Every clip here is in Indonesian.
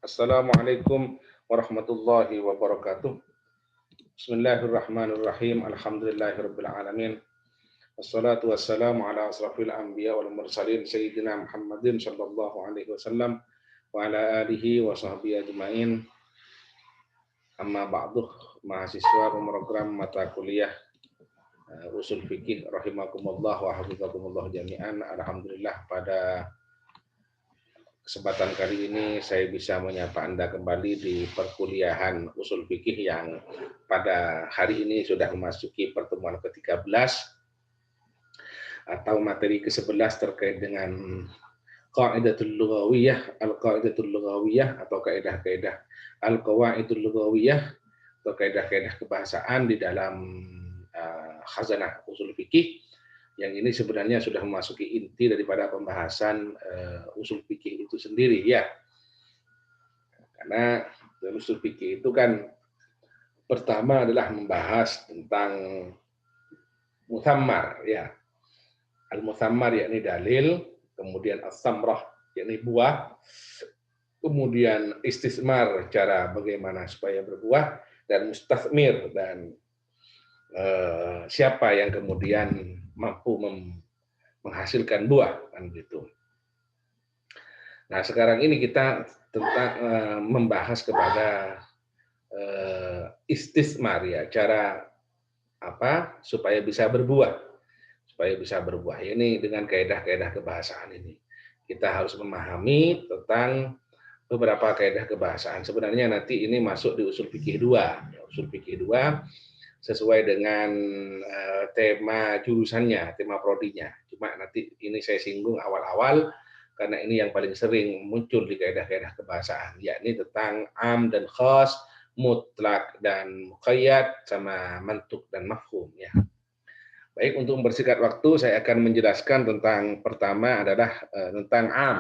Assalamualaikum warahmatullahi wabarakatuh. Bismillahirrahmanirrahim. Alhamdulillahirabbil alamin. Wassalatu wassalamu ala asrafil anbiya wal mursalin sayyidina Muhammadin sallallahu alaihi wasallam wa ala alihi wa sahbihi ajmain. Amma ba'du, mahasiswa program mata kuliah usul fikih rahimakumullah wa hafizakumullah jami'an. Alhamdulillah pada kesempatan kali ini saya bisa menyapa Anda kembali di perkuliahan usul fikih yang pada hari ini sudah memasuki pertemuan ke-13 atau materi ke-11 terkait dengan qaidatul lughawiyah, al-qaidatul lughawiyah atau kaidah-kaidah al-qawaidul lughawiyah atau kaidah-kaidah kebahasaan di dalam khazanah usul fikih. Yang ini sebenarnya sudah memasuki inti daripada pembahasan usul fikih itu sendiri ya. Karena usul fikih itu kan pertama adalah membahas tentang muthammar ya. Al-muthammar yakni dalil, kemudian as-samrah yakni buah, kemudian istismar cara bagaimana supaya berbuah, dan mustathmir dan siapa yang kemudian mampu menghasilkan buah kan gitu. Nah, sekarang ini kita tentang membahas kepada istismar ya, cara apa supaya bisa berbuah. Supaya bisa berbuah. Ini dengan kaidah-kaidah kebahasaan ini. Kita harus memahami tentang beberapa kaidah kebahasaan. Sebenarnya nanti ini masuk di usul fikih 2. Usul fikih 2 sesuai dengan tema jurusannya, tema prodinya. Cuma nanti ini saya singgung awal-awal karena ini yang paling sering muncul di kaidah-kaidah kebahasaan, yakni tentang am dan khas, mutlak dan muqayyad, sama mantuk dan mafhum ya. Baik, untuk mempersingkat waktu saya akan menjelaskan tentang pertama adalah tentang am.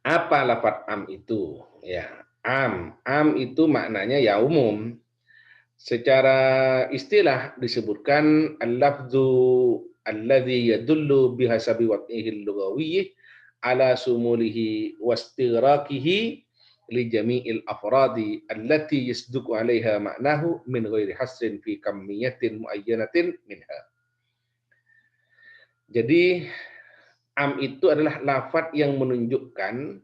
Apa lafaz am itu? Ya, am itu maknanya ya umum. Secara istilah disebutkan al-lafzu alladzi yadullu bihasabi wad'ihi al-lughawiyyi ala sumulihi wastighaqihi li jami'il afradi allati yasduqu 'alaiha ma'nahu min ghairi hasrin fi kammiyatin muayyanatin minha. Jadi am itu adalah lafaz yang menunjukkan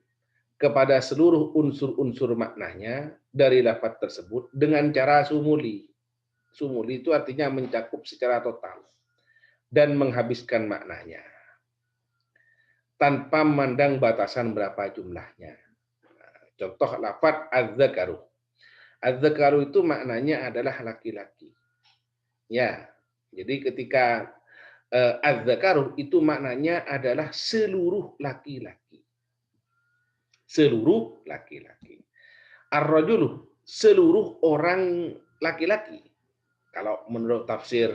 kepada seluruh unsur-unsur maknanya dari lafaz tersebut dengan cara sumuli. Sumuli itu artinya mencakup secara total dan menghabiskan maknanya tanpa memandang batasan berapa jumlahnya. Contoh lafaz az-zakaru. Az-zakaru itu maknanya adalah laki-laki. Ya, jadi ketika az-zakaru itu maknanya adalah seluruh laki-laki. Seluruh laki-laki. Ar-rajulu, seluruh orang laki-laki. Kalau menurut tafsir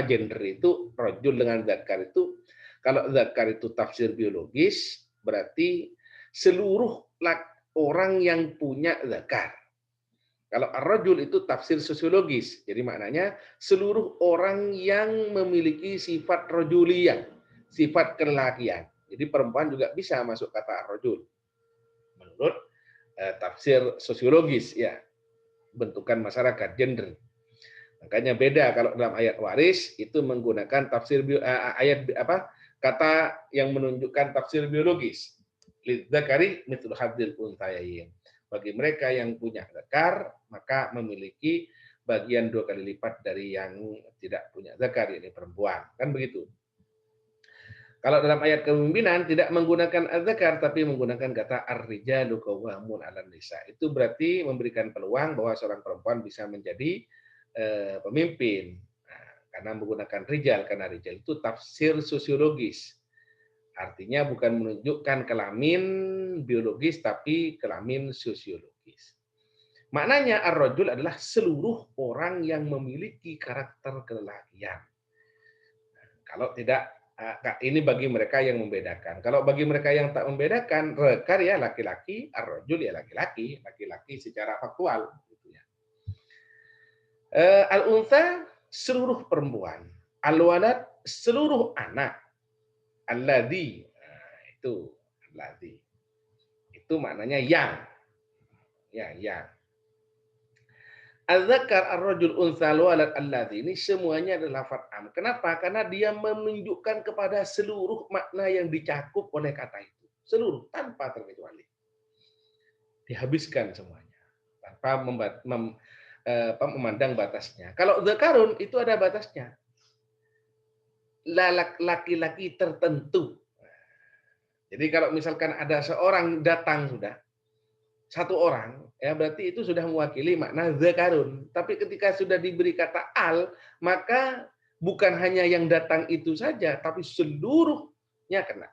gender itu rajul dengan zakar itu, kalau zakar itu tafsir biologis berarti seluruh orang yang punya zakar. Kalau ar-rajul itu tafsir sosiologis. Jadi maknanya seluruh orang yang memiliki sifat rajuliyah, sifat kelelakian. Jadi perempuan juga bisa masuk kata ar-rajul. Menurut tafsir sosiologis ya, bentukan masyarakat gender. Makanya beda kalau dalam ayat waris itu menggunakan tafsir kata yang menunjukkan tafsir biologis. Lidzakari mithlu hadzil unthayain. Bagi mereka yang punya zakar maka memiliki bagian 2 kali lipat dari yang tidak punya zakar, ini perempuan. Kan begitu. Kalau dalam ayat kepemimpinan tidak menggunakan az-zakar tapi menggunakan kata ar-rijalu qawwamun 'alan nisa. Itu berarti memberikan peluang bahwa seorang perempuan bisa menjadi pemimpin. Nah, karena menggunakan rijal, karena rijal itu tafsir sosiologis. Artinya bukan menunjukkan kelamin biologis tapi kelamin sosiologis. Maknanya ar-rajul adalah seluruh orang yang memiliki karakter kelelakian. Kalau tidak, ini bagi mereka yang membedakan. Kalau bagi mereka yang tak membedakan, rekar ya laki-laki, ar-rajul ya laki-laki, laki-laki secara faktual. Al-untha seluruh perempuan, al-walad seluruh anak, alladzi itu Itu maknanya yang. Ya, yang. Az-zakar, ar-rajul, unsa, walad, alladzi, ini semuanya adalah lafaz am. Kenapa? Karena dia menunjukkan kepada seluruh makna yang dicakup oleh kata itu. Seluruh, tanpa terkecuali. Dihabiskan semuanya. Tanpa memandang batasnya. Kalau zakarun itu ada batasnya. Laki-laki tertentu. Jadi kalau misalkan ada seorang datang sudah, satu orang, ya berarti itu sudah mewakili makna zakarun. Tapi ketika sudah diberi kata al, maka bukan hanya yang datang itu saja, tapi seluruhnya kena.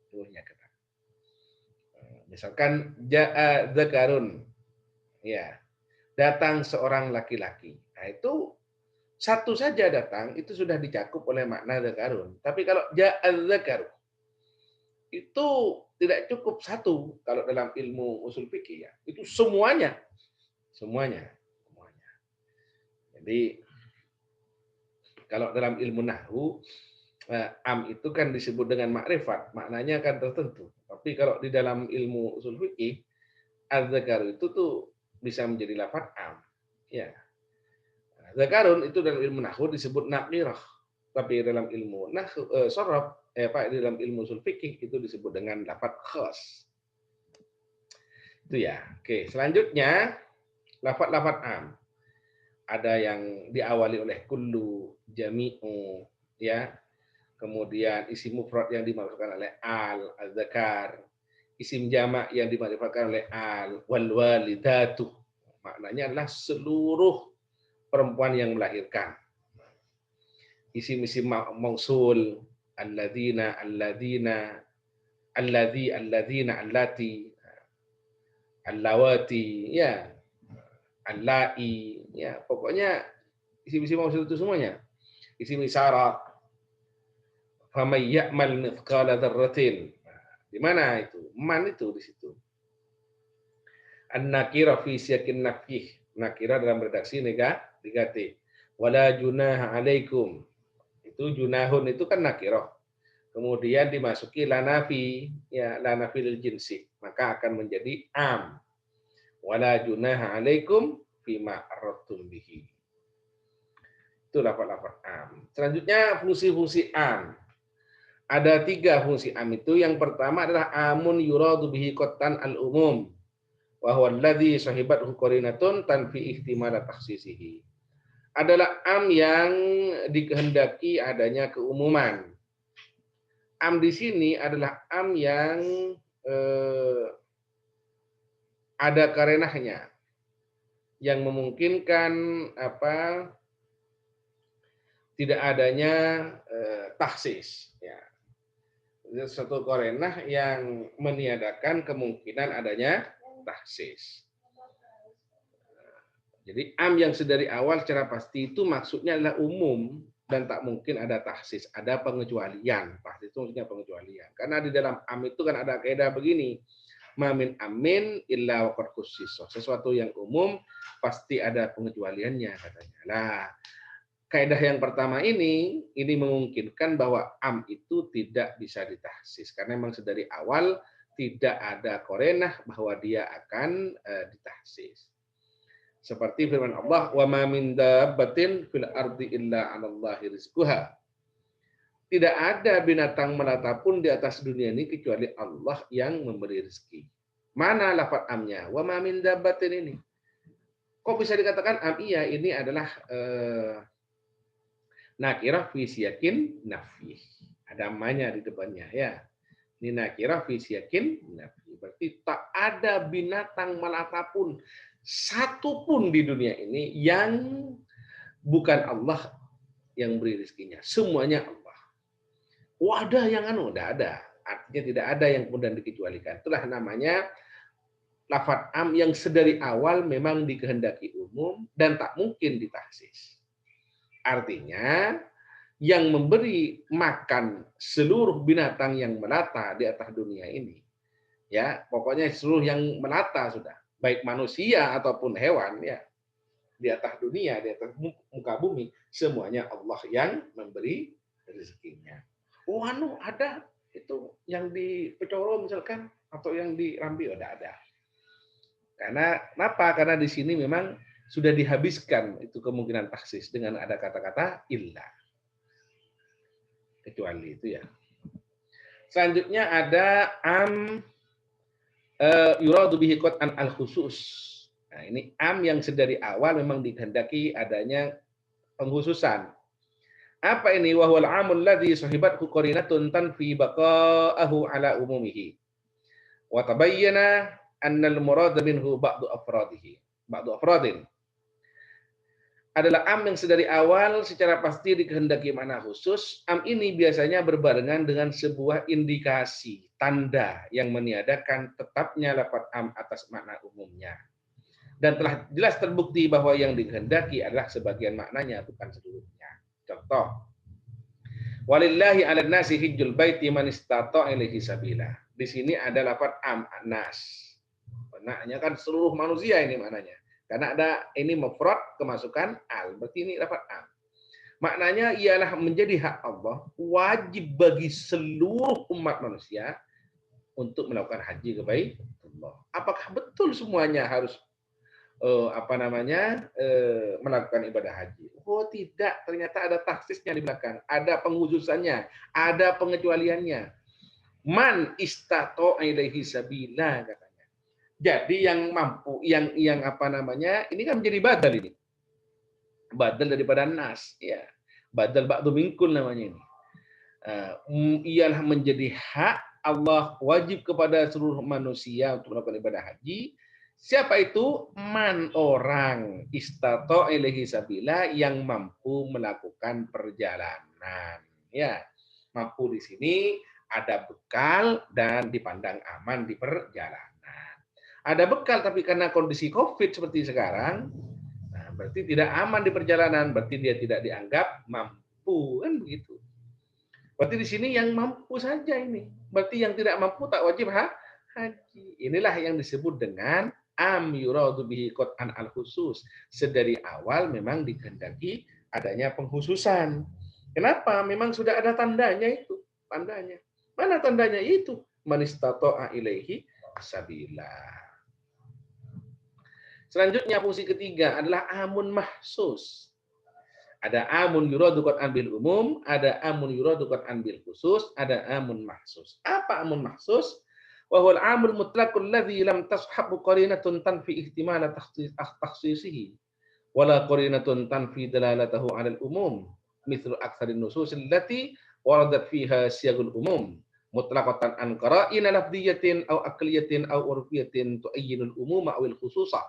Seluruhnya kena. Misalkan ja'a zakarun, ya datang seorang laki-laki. Nah itu satu saja datang itu sudah dicakup oleh makna zakarun. Tapi kalau ja'a zakarun itu tidak cukup satu kalau dalam ilmu usul fikih ya. Itu semuanya. Semuanya. Jadi kalau dalam ilmu nahwu am itu kan disebut dengan makrifat, maknanya kan tertentu. Tapi kalau di dalam ilmu usul fikih az-zakar itu tuh bisa menjadi lafaz am. Ya. Zakarun itu dalam ilmu nahwu disebut nakirah. Tapi dalam ilmu nahwu sorof di dalam ilmu usul fikih itu disebut dengan lafaz khas. Itu ya. Oke, selanjutnya lafaz-lafaz am. Ada yang diawali oleh kullu, jami'u, ya. Kemudian isim mufrad yang dimaksudkan oleh al, az-zakar. Isim jamak yang dimaksudkan oleh al, wal walidatu. Maknanya adalah seluruh perempuan yang melahirkan. Isim-isim mausul, alladzina, alladzina, alladzi, alladzina, allati, allawati, ya, allai, ya, pokoknya isim-isim mausul itu semuanya. Isim isyarat. Faman ya'mal mithqala dzarratin. Di mana itu? Man itu di situ. An-nakira fi siyaqin nafyih. Nakira dalam redaksi negatif. Wala junaha alaikum. Itu junahun itu kan nakirah. Kemudian dimasuki lanafi, ya lanafi lil jinsi, maka akan menjadi am. Wala junaha alaikum fima aradtum bihi. Itu lafaz-lafaz am. Selanjutnya fungsi-fungsi am. Ada 3 fungsi am itu. Yang pertama adalah amun yuradu bihi qattan al-umum. Wa huwa alladzi sahibathu qarinatun tanfi ihtimala takhsisihi. Adalah am yang dikehendaki adanya keumuman. Am di sini adalah am yang ada karenahnya, yang memungkinkan tidak adanya taksis. Ya. Satu karenah yang meniadakan kemungkinan adanya taksis. Jadi am yang sedari awal secara pasti itu maksudnya adalah umum dan tak mungkin ada taksis, ada pengecualian. Taksis itu maksudnya pengecualian. Karena di dalam am itu kan ada kaidah begini, mamin amin illa waqad khussiso. Sesuatu yang umum pasti ada pengecualiannya katanya. Nah, kaidah yang pertama ini memungkinkan bahwa am itu tidak bisa ditahsis karena memang sedari awal tidak ada korenah bahwa dia akan ditahsis. Seperti firman Allah, wa ma min dabbatin fil ardi illa 'alallahi rizquha. Tidak ada binatang melata pun di atas dunia ini kecuali Allah yang memberi rezeki. Mana lafaz amnya? Wa ma min dabbatin ini. Kok bisa dikatakan am? Iya, ini adalah nakirah fi siyaqin nafyi. Ada amanya di depannya ya. Ini nakirah fi siyaqin nafyi. Berarti tak ada binatang melata pun satu pun di dunia ini yang bukan Allah yang beri rezekinya. Semuanya Allah. Ada yang tidak ada. Artinya tidak ada yang kemudian dikecualikan. Itulah namanya lafaz am yang sedari awal memang dikehendaki umum dan tak mungkin ditahsis. Artinya yang memberi makan seluruh binatang yang melata di atas dunia ini, ya pokoknya seluruh yang melata sudah, baik manusia ataupun hewan ya di atas dunia, di atas muka bumi, semuanya Allah yang memberi rezekinya. Ada itu yang di Pecoro misalkan atau yang dirambi tidak ada. Karena kenapa? Karena di sini memang sudah dihabiskan itu kemungkinan taksis dengan ada kata-kata illa. Kecuali itu ya. Selanjutnya ada yuradu bihi qat'an al-khusus. Nah, ini yang sedari awal memang dikehendaki adanya pengkhususan. Apa ini? Wa huwal amul ladzi sahibathu qarinatun tanfi baqa'ahu ala umumihi. Wa tabayyana anna al-murad minhu ba'du afradin. Adalah yang sedari awal secara pasti dikehendaki makna khusus. Ini biasanya berbarengan dengan sebuah indikasi, tanda yang meniadakan tetapnya lafaz atas makna umumnya. Dan telah jelas terbukti bahwa yang dikehendaki adalah sebagian maknanya, bukan seluruhnya. Contoh, walillahi 'alan nasi hijjul baiti man istata'a ilaihi sabila. Di sini ada lafaz nas. Maknanya kan seluruh manusia ini maknanya. Karena ada ini mufrad kemasukan al, berarti ini lafaz Maknanya ialah menjadi hak Allah, wajib bagi seluruh umat manusia untuk melakukan haji ke Baitullah. Apakah betul semuanya harus melakukan ibadah haji? Oh tidak, ternyata ada taksisnya di belakang, ada penghususannya, ada pengecualiannya. Man istata'a ilaihi sabila katanya. Jadi yang mampu, yang ini kan menjadi badal ini. Badal daripada nas, ya. Badal ba'du minkul namanya ini. Ialah menjadi hak Allah wajib kepada seluruh manusia untuk melakukan ibadah haji. Siapa itu? Man, orang istata'a ilaihi sabila, yang mampu melakukan perjalanan. Ya, mampu di sini ada bekal dan dipandang aman di perjalanan. Ada bekal tapi karena kondisi Covid seperti sekarang, nah, berarti tidak aman di perjalanan, berarti dia tidak dianggap mampu, kan begitu. Berarti di sini yang mampu saja ini. Berarti yang tidak mampu tak wajib haji. Inilah yang disebut dengan yuradu bihi qat'an al-khusus. Sedari awal memang dikehendaki adanya pengkhususan. Kenapa? Memang sudah ada tandanya itu. Tandanya. Mana tandanya itu? Man istata'a ilaihi sabila. Selanjutnya fungsi ketiga adalah amun mahsus. Ada amun yuradu qat'an bil umum, ada amun yuradu qat'an bil khusus, ada amun mahsus. Apa amun mahsus? Wa huwa al-amul mutlaqul ladzi lam tashabhu qarinatun tanfi ihtimala takhsisihi wala qarinatun tanfi dalalatahu 'ala al-umum mithlu aktsarin nusus allati waradat fiha siyagul umum mutlaqatan an qara'in lafdhiyatin aw aqliyatin aw urfiyatin tu'ayyinu al-umuma aw al-khususa.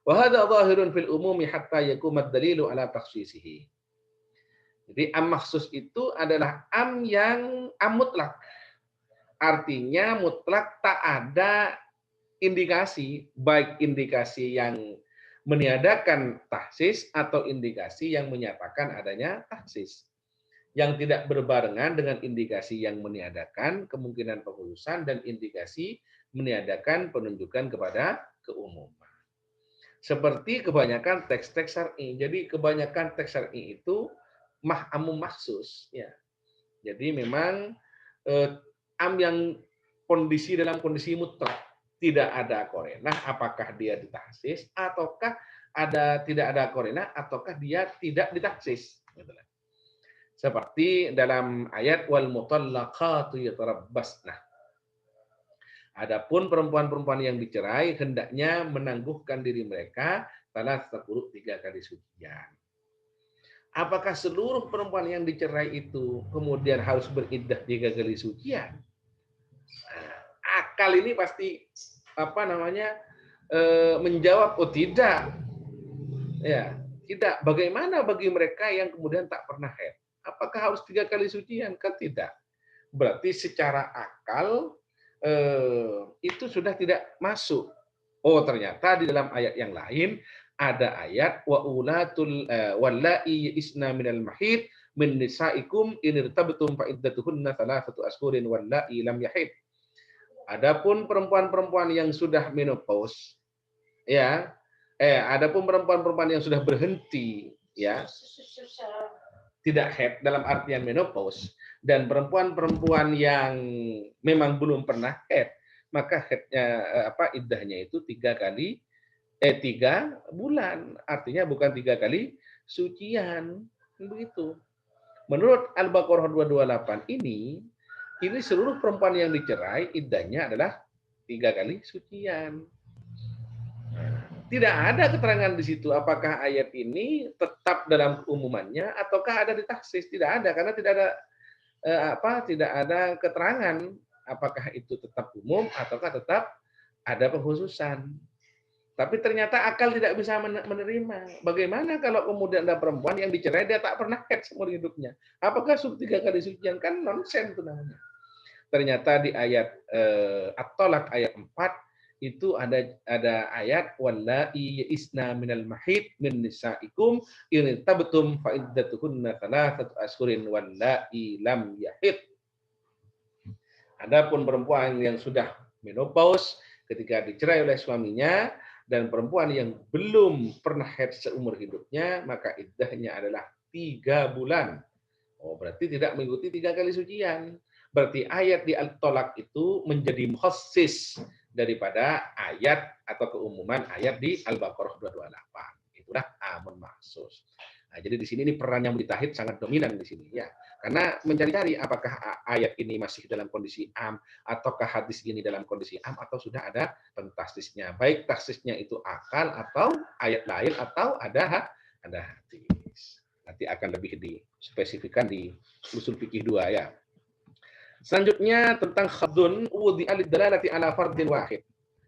Wa hadha dhahirun fil umumi hatta yakuma ad-dalilu 'ala takhsisihi. Jadi am mahsus itu adalah yang mutlak. Artinya mutlak tak ada indikasi, baik indikasi yang meniadakan taksis atau indikasi yang menyatakan adanya taksis. Yang tidak berbarengan dengan indikasi yang meniadakan kemungkinan pengkhususan dan indikasi meniadakan penunjukan kepada keumuman. Seperti kebanyakan teks-teks syar'i. Jadi kebanyakan teks syar'i itu amum maksus, ya. Jadi memang yang dalam kondisi mutlak, tidak ada korena, apakah dia ditaksis ataukah tidak ada korena ataukah dia tidak ditaksis. Seperti dalam ayat wal mutallaqatu yatarabbasna. Adapun perempuan-perempuan yang dicerai hendaknya menangguhkan diri mereka salat 3 kali sucian. Apakah seluruh perempuan yang dicerai itu kemudian harus beriddah 3 kali sucian? Nah, akal ini pasti menjawab oh tidak. Ya, tidak. Bagaimana bagi mereka yang kemudian tak pernah haid? Apakah harus 3 kali sucian? Kan tidak. Berarti secara akal itu sudah tidak masuk. Oh, ternyata di dalam ayat yang lain ada ayat wa ulatul wallai isna minal mahid min nisaikum in irtabtum fa iddatuhunna 3 ashhurin wallai lam yahid. Adapun perempuan-perempuan yang sudah menopause, ya, adapun perempuan-perempuan yang sudah berhenti, ya, tidak haid dalam artian menopause, dan perempuan-perempuan yang memang belum pernah haid, maka iddahnya itu 3 bulan. Artinya bukan 3 kali sucian. Begitu. Menurut Al-Baqarah 228 ini seluruh perempuan yang dicerai iddahnya adalah 3 kali sucian. Tidak ada keterangan di situ apakah ayat ini tetap dalam keumumannya ataukah ada ditaksis. Tidak ada, karena tidak ada keterangan apakah itu tetap umum ataukah tetap ada pengkhususan. Tapi ternyata akal tidak bisa menerima. Bagaimana kalau kemudian ada perempuan yang dicerai dia tak pernah haid seumur hidupnya? Apakah 3 kali sucian? Kan nonsen itu namanya. Ternyata di ayat At-Tolak ayat 4 itu ada ayat wallai isna minal mahid min nisaikum in tabtum fa iddatuhunna 3 ashhurin wallai lam yahid. Adapun perempuan yang sudah menopause ketika dicerai oleh suaminya dan perempuan yang belum pernah haid seumur hidupnya, maka iddahnya adalah 3 bulan. Oh, berarti tidak mengikuti 3 kali sucian. Berarti ayat di Al-Tolak itu menjadi mukhassis daripada ayat atau keumuman ayat di Al-Baqarah 228. Itulah amun maksus. Nah, jadi di sini ini perannya mujtahid sangat dominan di sini ya. Karena mencari-cari apakah ayat ini masih dalam kondisi am ataukah hadis ini dalam kondisi am atau sudah ada pentasisnya. Baik taksisnya itu akal atau ayat lain atau ada hadis. Nanti akan lebih dispesifikkan di usul fikih 2 ya. Selanjutnya tentang khadun wudi alid-dalalati ala fardin wahid.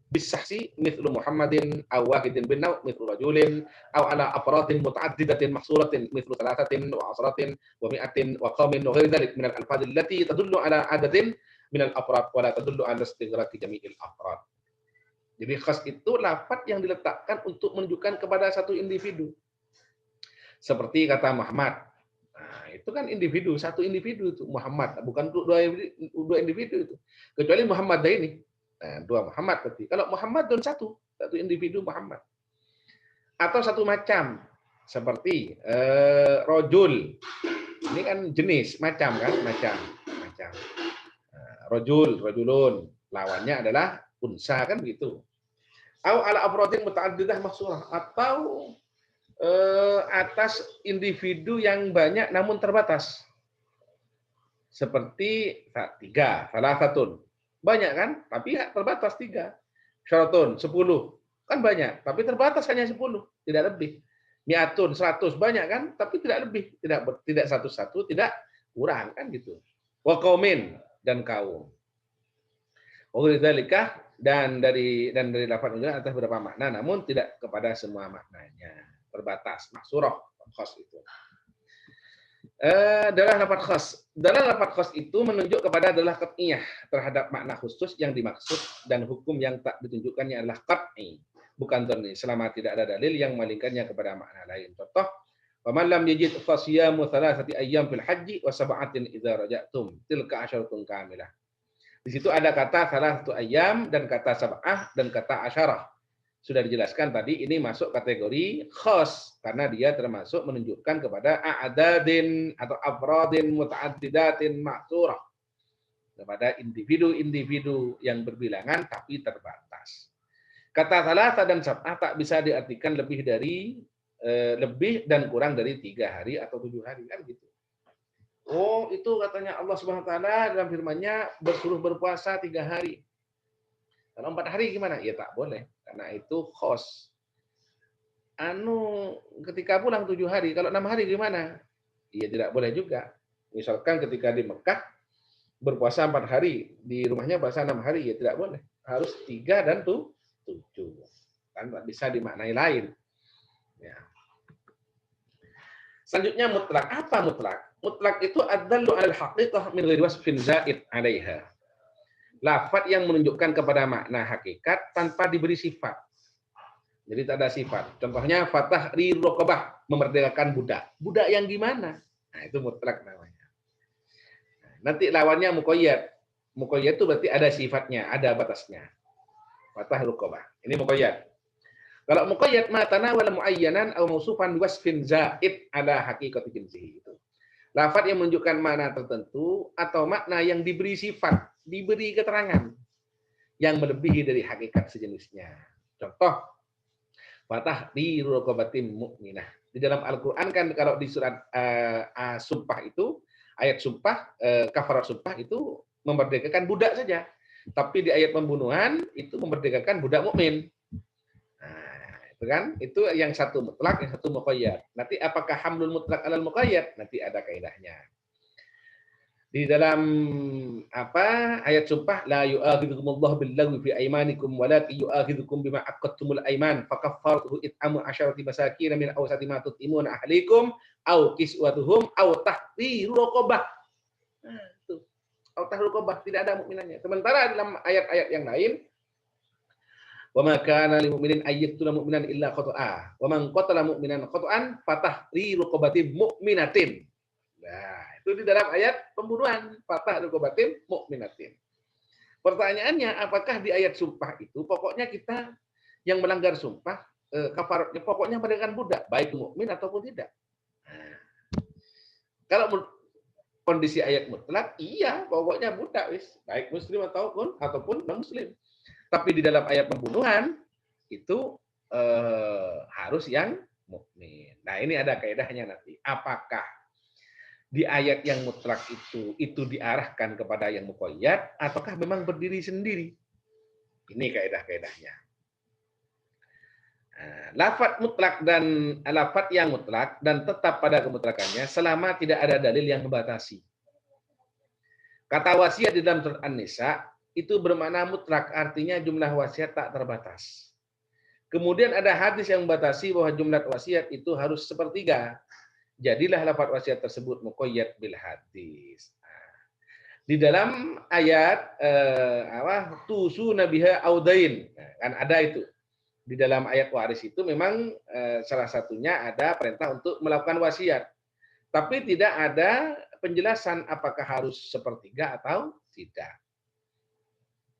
Bisahsi mithlu Muhammadin aw wahidin bin naw mithlu rajulin aw ala afradin mutaaddidatin mahsuratin mithlu thalathatin wa asratin wa mi'atin wa qaumin wa ghairi dhalik min al-alfadz allati tadullu ala adadin min al-afrad wa la tadullu ala istighraqi jami'il afrad. Jadi khas itu lafaz yang diletakkan untuk menunjukkan kepada satu individu. Seperti kata Muhammad. Nah, itu kan individu, satu individu itu Muhammad, bukan dua individu itu. Kecuali Muhammad ini. Nah, 2 Muhammad berarti. Kalau Muhammad dan satu individu Muhammad. Atau satu macam seperti rojul. Ini kan jenis, macam kan, macam. Rojul, rojulun. Lawannya adalah unsa kan begitu. Au ala afradin muta'addidah mahsurah, atau atas individu yang banyak namun terbatas. Seperti 3, salah satu. Banyak kan? Tapi terbatas 3. Syaratun 10. Kan banyak, tapi terbatas hanya 10, tidak lebih. Mi'atun 100 banyak kan? Tapi tidak lebih, tidak satu-satu, tidak kurang kan gitu. Wa qaumin dan kaum. Wadzalika dan dari lafaz juga atas beberapa makna namun tidak kepada semua maknanya. Terbatas, maksurah, khas itu. Dalam lafaz khas itu menunjuk kepada adalah qat'iyah terhadap makna khusus yang dimaksud dan hukum yang tak ditunjukkannya adalah qat'i, bukan dhanni, selama tidak ada dalil yang memalingkannya kepada makna lain. Contoh, "Faman lam yajid fasiyamu thalathati ayyam fil haji wa sab'atin idza raja'tum, tilka asyaratun kamilah." Di situ ada kata salah satu ayyam dan kata sab'ah dan kata asyarah. Sudah dijelaskan tadi ini masuk kategori khas karena dia termasuk menunjukkan kepada a'dadin atau afradin muta'addidatin ma'surah, kepada individu-individu yang berbilangan tapi terbatas. Kata salasa dan sab'ah tak bisa diartikan lebih dan kurang dari 3 hari atau 7 hari kan gitu. Oh, itu katanya Allah Subhanahu wa taala dalam firman-Nya bersuruh berpuasa 3 hari. Kalau 4 hari gimana? Ya tak boleh, karena itu khos. Ketika pulang 7 hari, kalau 6 hari gimana? Ya tidak boleh juga. Misalkan ketika di Mekah berpuasa 4 hari, di rumahnya puasa 6 hari, ya tidak boleh. Harus 3 dan 7. Kan tak bisa dimaknai lain. Ya. Selanjutnya mutlak. Apa mutlak? Mutlak itu adallu alal haqiqah min ghairi wasfin zaid 'alaiha. Lafaz yang menunjukkan kepada makna hakikat tanpa diberi sifat. Jadi tak ada sifat. Contohnya fatah ri raqabah, memerdekakan budak. Budak yang gimana? Nah, itu mutlak namanya. Nanti lawannya muqayyad. Muqayyad itu berarti ada sifatnya, ada batasnya. Fatah raqabah. Ini muqayyad. Kalau muqayyad ma tanawala muayyanan aw mausufan wasfin zaid ala haqiqati jinsihi itu. Lafaz yang menunjukkan makna tertentu atau makna yang diberi sifat, diberi keterangan. yang melebihi dari hakikat sejenisnya. Contoh, fatahriru raqabatin mu'minah. Di dalam Al-Qur'an kan kalau di surat Sumpah itu, ayat sumpah, kafarat sumpah itu memerdekakan budak saja. Tapi di ayat pembunuhan itu memerdekakan budak mukmin. Nah, itu kan, itu yang satu mutlak, yang satu muqayyad. Nanti apakah hamlul mutlak alal muqayyad? Nanti ada kaidahnya. Di dalam ayat sumpah, la yu'akhidhukumullahu billaghwi fi aymanikum walakin yu'akhidhukum bima aqadtumul ayman fakaffaratuhu it'amu 'asharati masakin min awsati ma tut'imuna ahlikum aw kiswatuhum aw tahriru raqabah. Nah, itu. Aw tahriru raqabah, tidak ada mukminannya. Sementara dalam ayat-ayat yang lain, wa ma kana lil mu'minin ayyaqtula mu'minan illa khata'a wa man qatala mu'minan khata'an fatahriru raqabatin mu'minatin. Nah, itu di dalam ayat pembunuhan, fatah raqabatin mu'minatin. Pertanyaannya, apakah di ayat sumpah itu pokoknya kita yang melanggar sumpah kafaratnya pokoknya merdekakan budak, baik mukmin ataupun tidak? Nah, kalau kondisi ayat mutlak, iya pokoknya budak wis, baik muslim ataupun non muslim. Tapi di dalam ayat pembunuhan itu harus yang mukmin. Nah, ini ada kaidahnya nanti. Apakah di ayat yang mutlak itu diarahkan kepada yang muqayyad ataukah memang berdiri sendiri? Ini kaidah-kaidahnya. Lafaz mutlak dan lafaz yang mutlak dan tetap pada kemutlakannya selama tidak ada dalil yang membatasi. Kata wasiat di dalam surat An-Nisa itu bermakna mutlak, artinya jumlah wasiat tak terbatas. Kemudian ada hadis yang membatasi bahwa jumlah wasiat itu harus sepertiga. Jadilah lafaz wasiat tersebut muqayyad bil hadis. Di dalam ayat tusu nabiha audain, kan ada itu. Di dalam ayat waris itu memang salah satunya ada perintah untuk melakukan wasiat. Tapi tidak ada penjelasan apakah harus sepertiga atau tidak.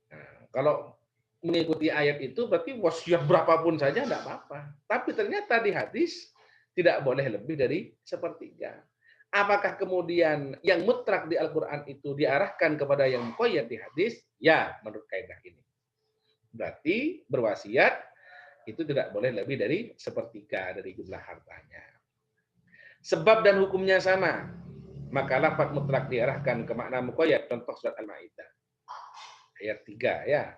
Nah, kalau mengikuti ayat itu berarti wasiat berapapun saja tidak apa-apa. Tapi ternyata di hadis tidak boleh lebih dari sepertiga. Apakah kemudian yang mutlak di Al-Quran itu diarahkan kepada yang muqayyad di hadis? Ya, menurut kaidah ini. Berarti berwasiat itu tidak boleh lebih dari sepertiga dari jumlah hartanya. Sebab dan hukumnya sama. Maka lafaz mutlak diarahkan ke makna muqayyad. Contoh surat Al-Maidah. Ayat 3 ya.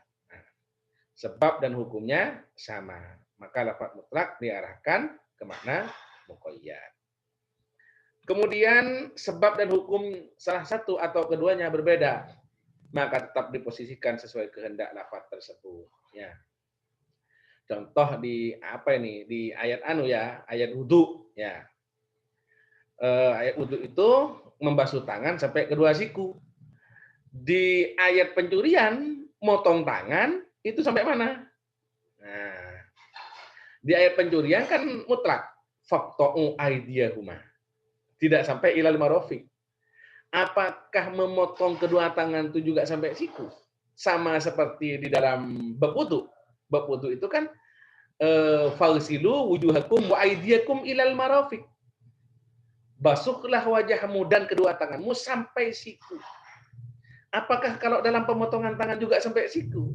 Sebab dan hukumnya sama. Maka lafaz mutlak diarahkan ke makna muqayyad. Kemudian sebab dan hukum salah satu atau keduanya berbeda, maka tetap diposisikan sesuai kehendak lafaz tersebut. Ya. Contoh di di ayat ayat wudu ya. Ayat wudu itu membasuh tangan sampai kedua siku. Di ayat pencurian motong tangan itu sampai mana? Nah, di ayat pencurian kan mutlak, faqta'u aydiyahuma. Tidak sampai ilal marafiq. Apakah memotong kedua tangan itu juga sampai siku? Sama seperti di dalam bab wudu. Bab wudu itu kan fagsilu wujuhakum wa aydiyakum ilal marafiq. Basuhlah wajahmu dan kedua tanganmu sampai siku. Apakah kalau dalam pemotongan tangan juga sampai siku?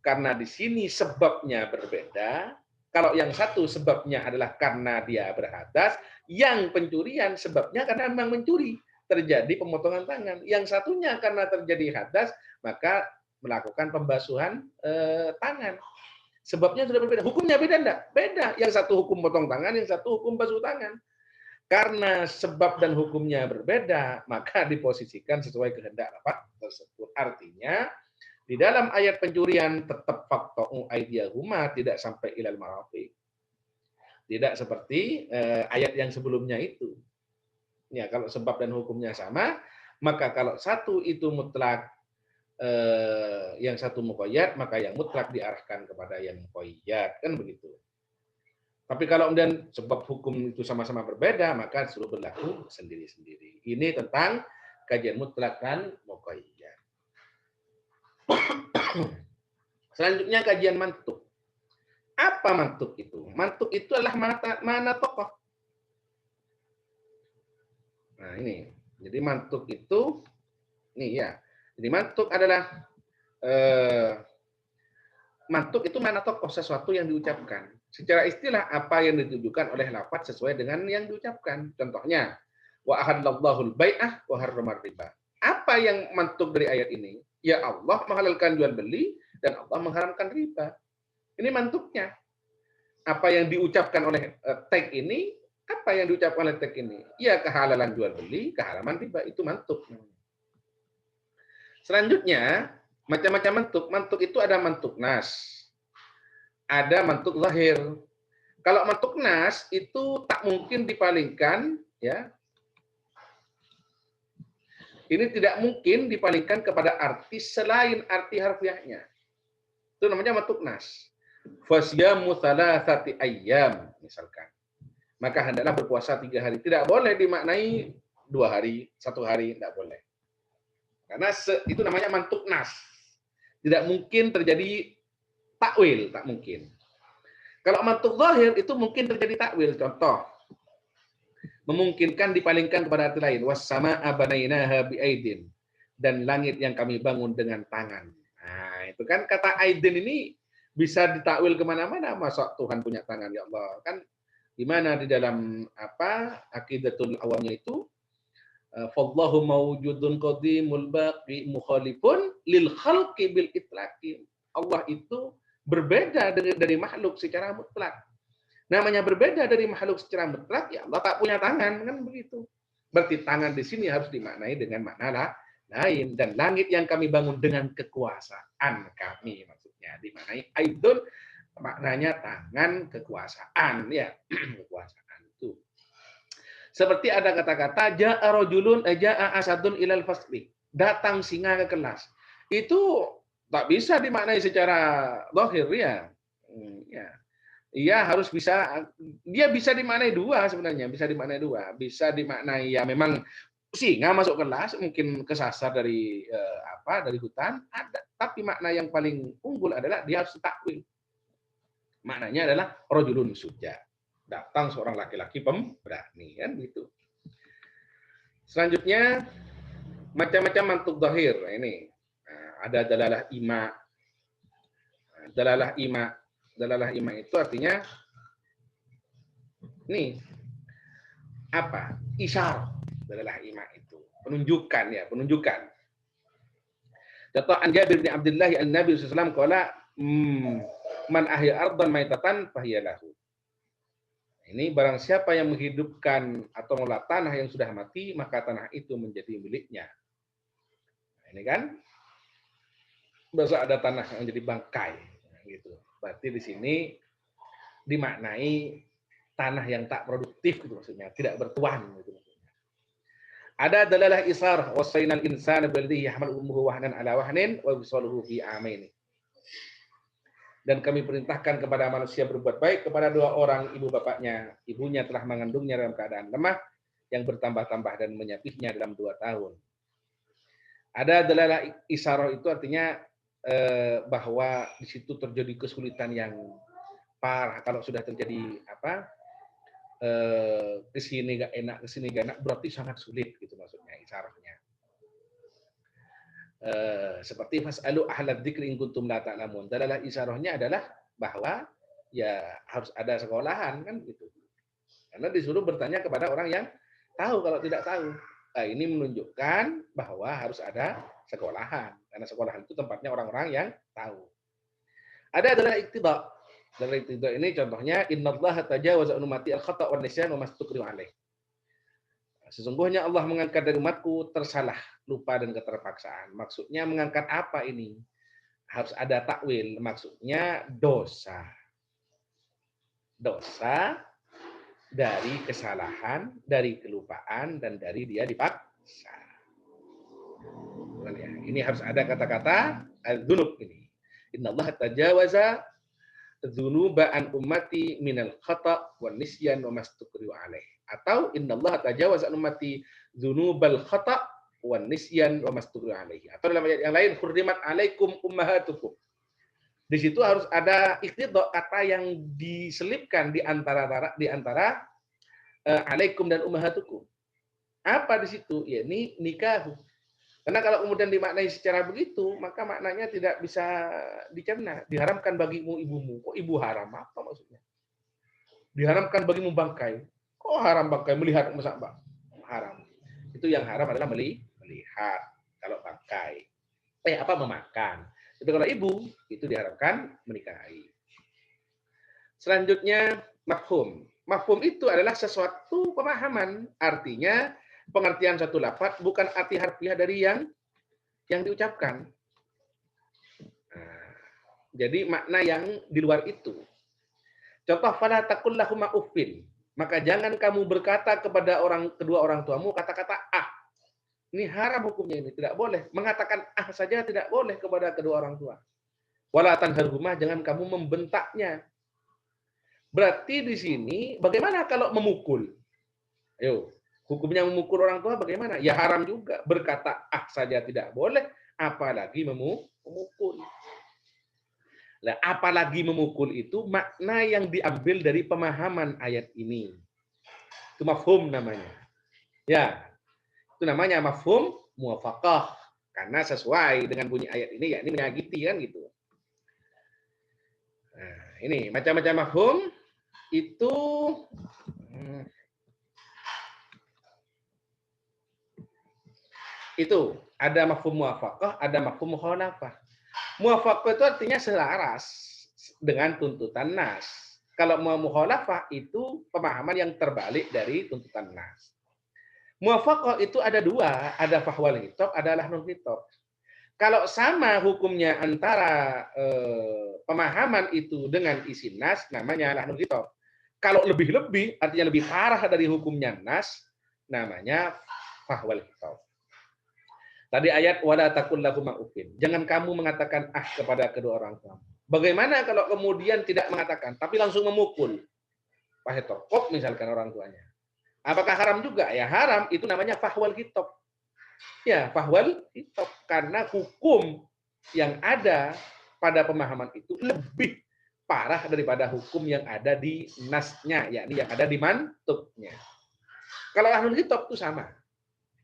Karena di sini sebabnya berbeda. Kalau yang satu sebabnya adalah karena dia berhadas, yang pencurian sebabnya karena memang mencuri, terjadi pemotongan tangan. Yang satunya karena terjadi hadas, maka melakukan pembasuhan tangan. Sebabnya sudah berbeda. Hukumnya beda enggak? Beda. Yang satu hukum potong tangan, yang satu hukum basuh tangan. Karena sebab dan hukumnya berbeda, maka diposisikan sesuai kehendak lafaz tersebut. Artinya, di dalam ayat pencurian tetap faqta'u aydiyahuma, tidak sampai ilal marafiq. Tidak seperti ayat yang sebelumnya itu. Ya, kalau sebab dan hukumnya sama, maka kalau satu itu mutlak, yang satu muqayyad, maka yang mutlak diarahkan kepada yang muqayyad, kan begitu. Tapi kalau kemudian sebab hukum itu sama-sama berbeda, maka suruh berlaku sendiri-sendiri. Ini tentang kajian mutlak dan muqayyad. Selanjutnya kajian mantuk. Apa mantuk itu? Mantuk itu adalah mana tokoh. Nah ini, jadi mantuk itu, nih ya. Jadi mantuk adalah mantuk itu mana tokoh sesuatu yang diucapkan. Secara istilah apa yang ditujukan oleh lafaz sesuai dengan yang diucapkan. Contohnya, wa ahallallahu al-bai'ah wa harramar riba. Apa yang mantuk dari ayat ini? Ya Allah menghalalkan jual beli dan Allah mengharamkan riba. Ini mantuknya. Apa yang diucapkan oleh tag ini? Apa yang diucapkan oleh tag ini? Ya kehalalan jual beli, keharaman riba, itu mantuk. Selanjutnya, macam-macam mantuk. Mantuk itu ada mantuk nas, ada mantuk zahir. Kalau mantuk nas itu tak mungkin dipalingkan, ya. Ini tidak mungkin dipalingkan kepada arti selain arti harfiahnya. Itu namanya mantuk nas. Fasyamu thalathati ayyam, misalkan. Maka hendaklah berpuasa 3 hari. Tidak boleh dimaknai 2 hari, 1 hari, tidak boleh. Karena itu namanya mantuk nas. Tidak mungkin terjadi takwil, tak mungkin. Kalau mantuk zahir itu mungkin terjadi takwil. Contoh, memungkinkan dipalingkan kepada arti lain. Was-samaa'a banainaha bi'aidin. Dan langit yang kami bangun dengan tangan. Nah, itu kan kata aidin ini bisa ditakwil kemana-mana. Masa Tuhan punya tangan, ya Allah. Kan di mana di dalam aqidatul awamnya itu, fallahu mawjudun qadimul baqi mukhalifun lil khalqi bil itlaqi. Allah itu berbeda dari makhluk secara mutlak. Namanya berbeda dari makhluk secara mutlak, ya Allah tak punya tangan, kan begitu. Berarti tangan di sini harus dimaknai dengan makna lain. Dan langit yang kami bangun dengan kekuasaan kami, maksudnya dimaknai aidun, maknanya tangan kekuasaan, ya. Kekuasaan itu. Seperti ada kata-kata ja'a rajulun ja'a asadun ilal fasli. Datang singa ke kelas. Itu tak bisa dimaknai secara zahir, ya. Ya. Ia harus bisa, dia bisa dimaknai dua sebenarnya, bisa dimaknai dua. Bisa dimaknai ya memang singa masuk kelas, mungkin kesasar dari dari hutan, ada, tapi makna yang paling unggul adalah dia harus takwil. Maknanya adalah rajulun suja. Datang seorang laki-laki pemberani, kan gitu. Selanjutnya macam-macam mantuk zahir. Nah, ini ada dalalah ima. Dalalah ima. Dalalah ima itu artinya nih apa? Isyarah. Dalalah ima itu penunjukan, ya, penunjukan. Contoh an Jabir bin Abdullah an-Nabi sallallahu alaihi wasallam qala man ahya ardan maitatan fahiya lahu. Ini barang siapa yang menghidupkan atau mengolah tanah yang sudah mati, maka tanah itu menjadi miliknya. Nah, ini kan bahasa ada tanah yang menjadi bangkai, gitu. Berarti di sini dimaknai tanah yang tak produktif, gitu maksudnya, tidak bertuan, gitu maksudnya. Ada dalalah isar wasainal insana billadhi yahmal ummuhu wahnan ala wahnin wa bisaluhu fi amain. Dan kami perintahkan kepada manusia berbuat baik kepada 2 orang ibu bapaknya. Ibunya telah mengandungnya dalam keadaan lemah yang bertambah-tambah dan menyapihnya dalam 2 tahun. Ada dalalah isarah itu artinya bahwa di situ terjadi kesulitan yang parah. Kalau sudah terjadi kesini gak enak, kesini gak enak, berarti sangat sulit, gitu maksudnya isarahnya. Seperti fasalu ahlad dzikri in kuntum la ta'lamun. Dalalah isarahnya adalah bahwa ya harus ada sekolahan, kan gitu. Karena disuruh bertanya kepada orang yang tahu kalau tidak tahu. Nah, ini menunjukkan bahwa harus ada sekolahan. Karena sekolahan itu tempatnya orang-orang yang tahu. Ada adalah iktida. Dari iktida ini contohnya innallaha tajawaza an ummati al-khata' wan nisyan wa mastukrihu alaih. Sesungguhnya Allah mengangkat dari umatku tersalah, lupa dan keterpaksaan. Maksudnya mengangkat apa ini? Harus ada takwil. Maksudnya dosa. Dosa dari kesalahan, dari kelupaan, dan dari dia dipaksa. Ini harus ada kata-kata dzunub ini. Innallaha tajawaza dzunuba an ummati minal khata' wan nisyan wa mastukrihu alaih. Atau innallaha tajawaza an ummati dzunubal khata' wan nisyan wa mastukrihu alaih. Atau dalam ayat yang lain hurrimat alaikum ummahatukum. Di situ harus ada iktidha, kata yang diselipkan di antara alaikum dan ummahatukum. Apa di situ? Ya, ini nikahu. Karena kalau kemudian dimaknai secara begitu, maka maknanya tidak bisa dicerna. Diharamkan bagimu ibumu. Kok ibu haram? Apa maksudnya? Diharamkan bagimu bangkai. Kok haram bangkai? Melihat masa haram. Itu yang haram adalah melihat. Kalau bangkai. Apa memakan. Tapi kalau ibu, itu diharapkan menikahi. Selanjutnya, mafhum. Mafhum itu adalah sesuatu pemahaman. Artinya, pengertian satu lafaz bukan arti harfiah dari yang diucapkan. Nah, jadi makna yang di luar itu. Contoh, fala taqul lahuma uffin. Maka jangan kamu berkata kepada kedua orang tuamu kata-kata ah. Ini haram hukumnya ini, tidak boleh. Mengatakan ah saja tidak boleh kepada kedua orang tua. Wala tanharhuma, jangan kamu membentaknya. Berarti di sini bagaimana kalau memukul? Ayo, hukumnya memukul orang tua bagaimana? Ya haram juga. Berkata ah saja tidak boleh, apalagi memukul. Nah, apalagi memukul itu makna yang diambil dari pemahaman ayat ini. Itu mafhum namanya. Ya, itu namanya mafhum muwafaqah. Karena sesuai dengan bunyi ayat ini, ya ini menyakiti kan gitu. Nah, ini macam-macam mafhum itu ada mafhum muwafaqah, ada mafhum mukhalafah. Muwafaqah itu artinya selaras dengan tuntutan nas. Kalau mukhalafah itu pemahaman yang terbalik dari tuntutan nas. Muwafaqah itu ada dua, ada fahwal hitop, ada lahnul hitop. Kalau sama hukumnya antara pemahaman itu dengan isi nas, namanya lahnul hitop. Kalau lebih-lebih, artinya lebih parah dari hukumnya nas, namanya fahwal hitop. Tadi ayat wala taqul lahuma uffin. Jangan kamu mengatakan ah kepada kedua orang tua. Bagaimana kalau kemudian tidak mengatakan, tapi langsung memukul? Pakai tokok misalkan orang tuanya. Apakah haram juga? Ya haram, itu namanya fahwal hitop. Ya, fahwal hitop. Karena hukum yang ada pada pemahaman itu lebih parah daripada hukum yang ada di nasnya, yakni yang ada di mantuknya. Kalau ahlul hitop itu sama.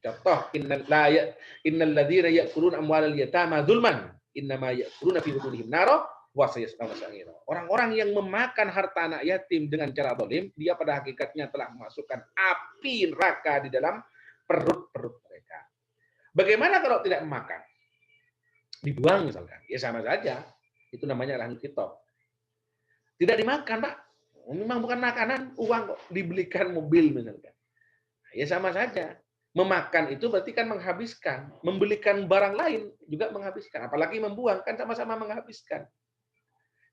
Contoh, innal ladzina ya'kuluna amwalal yatama dzulman, innama ya'kuluna fi butunihim nara wa sayaslawna sa'ira. Orang-orang yang memakan harta anak yatim dengan cara zalim, dia pada hakikatnya telah memasukkan api neraka di dalam perut-perut mereka. Bagaimana kalau tidak memakan? Dibuang misalkan. Ya sama saja. Itu namanya lahnul kitab. Tidak dimakan, Pak. Memang bukan makanan, uang kok dibelikan mobil misalkan. Ya sama saja. Memakan itu berarti kan menghabiskan. Membelikan barang lain juga menghabiskan. Apalagi membuang, kan sama-sama menghabiskan.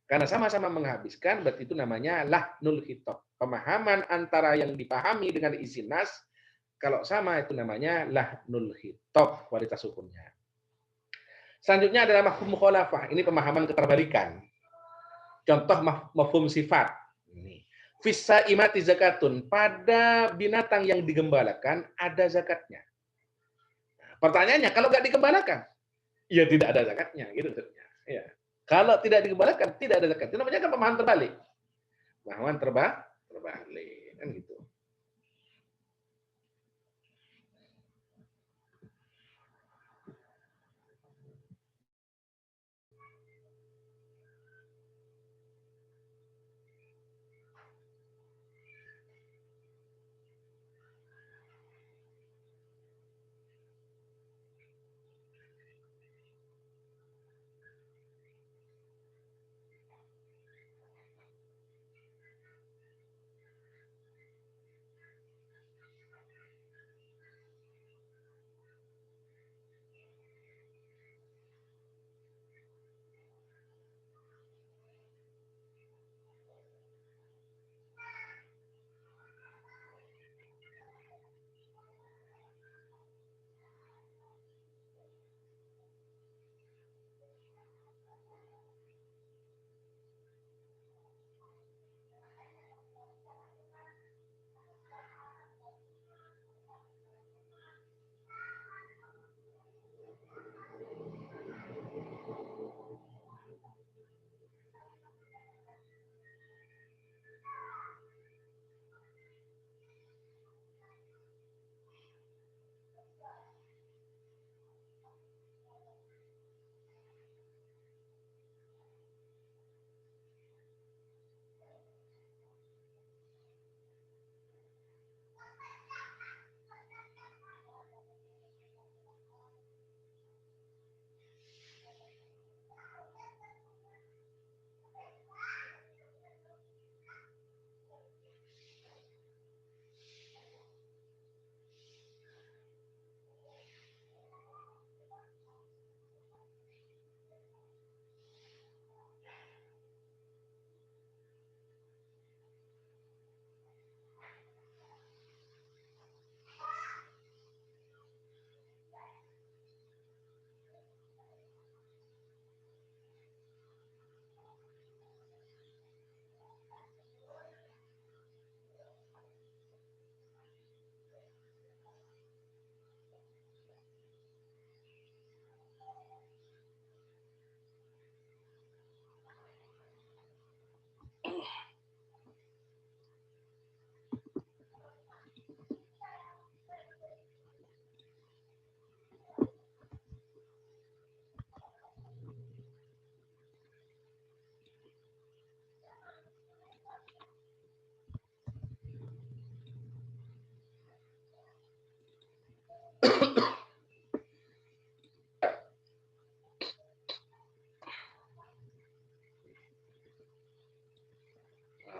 Karena sama-sama menghabiskan, berarti itu namanya lahnul khitab. Pemahaman antara yang dipahami dengan isi nas, kalau sama itu namanya lahnul khitab, kualitas hukumnya. Selanjutnya adalah mafhum mukhalafah. Ini pemahaman keterbalikan. Contoh mafhum sifat. Ini. Fisa imati zakatun. Pada binatang yang digembalakan ada zakatnya. Pertanyaannya, kalau nggak digembalakan, ya tidak ada zakatnya. Gitu. Ya. Kalau tidak digembalakan, tidak ada zakat. Itu namanya kan pemahaman terbalik. Pemahaman terbalik. Kan gitu.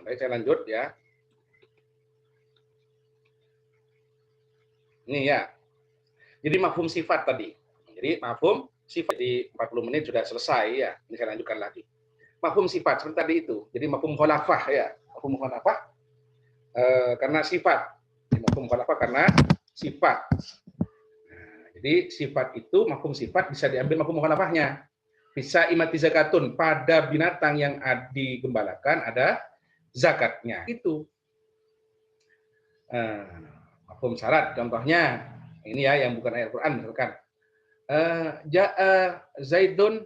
Baik, saya lanjut ya. Ini ya. Jadi mafhum sifat tadi. Jadi mafhum sifat di 40 menit sudah selesai ya. Ini saya lanjutkan lagi. Mafhum sifat seperti tadi itu. Jadi mafhum khalafah ya. Mafhum khalafah karena sifat. Mafhum khalafah karena sifat. Nah, jadi sifat itu mafhum sifat bisa diambil mafhum khalafahnya. Bisa imati zakatun, pada binatang yang digembalakan ada zakatnya. Itu. Mafhum syarat contohnya ini ya yang bukan ayat Quran misalkan ja'a Zaidun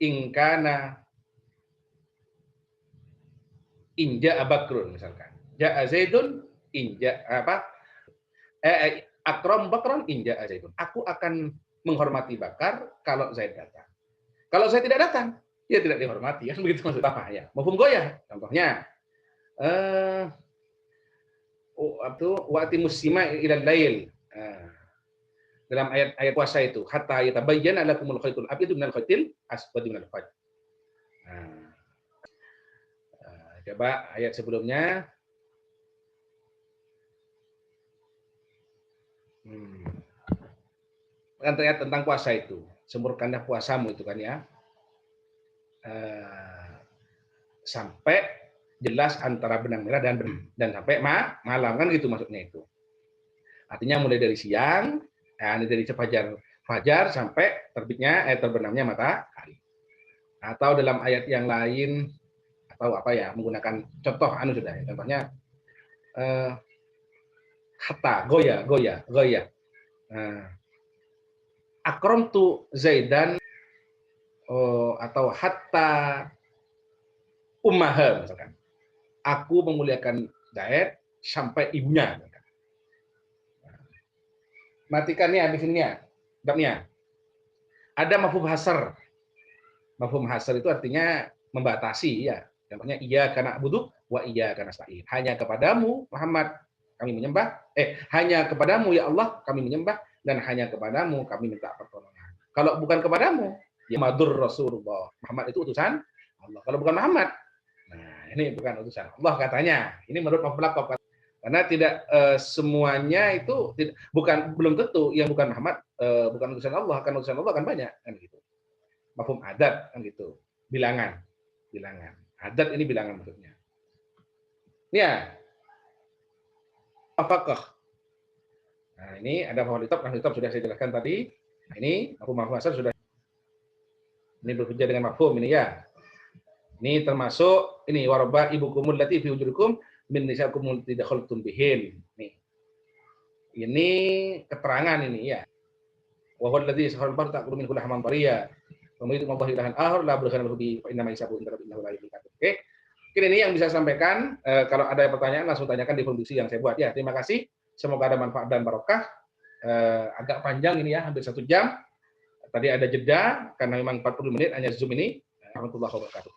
ingkana inja Bakrun misalkan. Ja'a Zaidun inja apa? Akram Bakron inja Zaidun. Aku akan menghormati Bakar kalau Zaid datang. Kalau saya tidak datang, dia tidak dihormati. Kan begitu maksud apa ya? Mafhum goyah. Contohnya wa'ti muslima ilal lail. Dalam ayat puasa itu, hatta yatabayyana lakumul khaytul abyadu minal khaytil aswadi minal fajr. Coba ayat sebelumnya. Kan ayat tentang puasa itu. Sempurnakanlah puasamu itu kan ya. Sampai jelas antara benang merah dan sampai malam kan gitu maksudnya itu. Artinya mulai dari siang, dari fajar sampai terbitnya terbenamnya matahari. Atau dalam ayat yang lain atau apa ya menggunakan contoh sudah ya. Contohnya hatta goya. Akramtu Zaidan atau hatta ummaha misalkan. Aku memuliakan Zaid sampai ibunya. Matikan nih habis ini ya. Babnya. Ada mafhum hasar. Mafhum hasar itu artinya membatasi ya. Contohnya iya karena buduk wa iya karena nasta'in. Hanya kepadamu Muhammad kami menyembah. Hanya kepadamu ya Allah kami menyembah dan hanya kepadamu kami minta pertolongan. Kalau bukan kepadamu ya madur Rasulullah. Muhammad itu utusan Allah. Kalau bukan Muhammad, nah ini bukan utusan Allah katanya. Ini menurut mafhum laqab. Karena tidak semuanya itu belum tentu yang bukan Muhammad bukan utusan Allah, kan utusan Allah kan banyak kan gitu. Mafhum adat kan gitu. Bilangan. Adat ini bilangan maksudnya. Ya. Apakah? Nah, ini ada mafhum kitab sudah saya jelaskan tadi. Nah, ini mafhum asal sudah. Ini bekerja dengan mafhum ini ya. Ini termasuk ini waraba ibukumul lati fi wujudikum min nisakum tidak khaltum bihin. Nih. Ini keterangan ini ya. Wa huwa alladzi sakhkhara al-bahra ta'kulu minhu lahman tariya. Kemudian Allah ilahan akhar la burhan lahu bi inna ma yasabu inda rabbil alamin. Oke. Mungkin ini yang bisa saya sampaikan. Kalau ada pertanyaan langsung tanyakan di produksi yang saya buat ya. Terima kasih. Semoga ada manfaat dan barokah. Agak panjang ini ya, hampir 1 jam. Tadi ada jeda karena memang 40 menit hanya Zoom ini. Warahmatullahi wabarakatuh.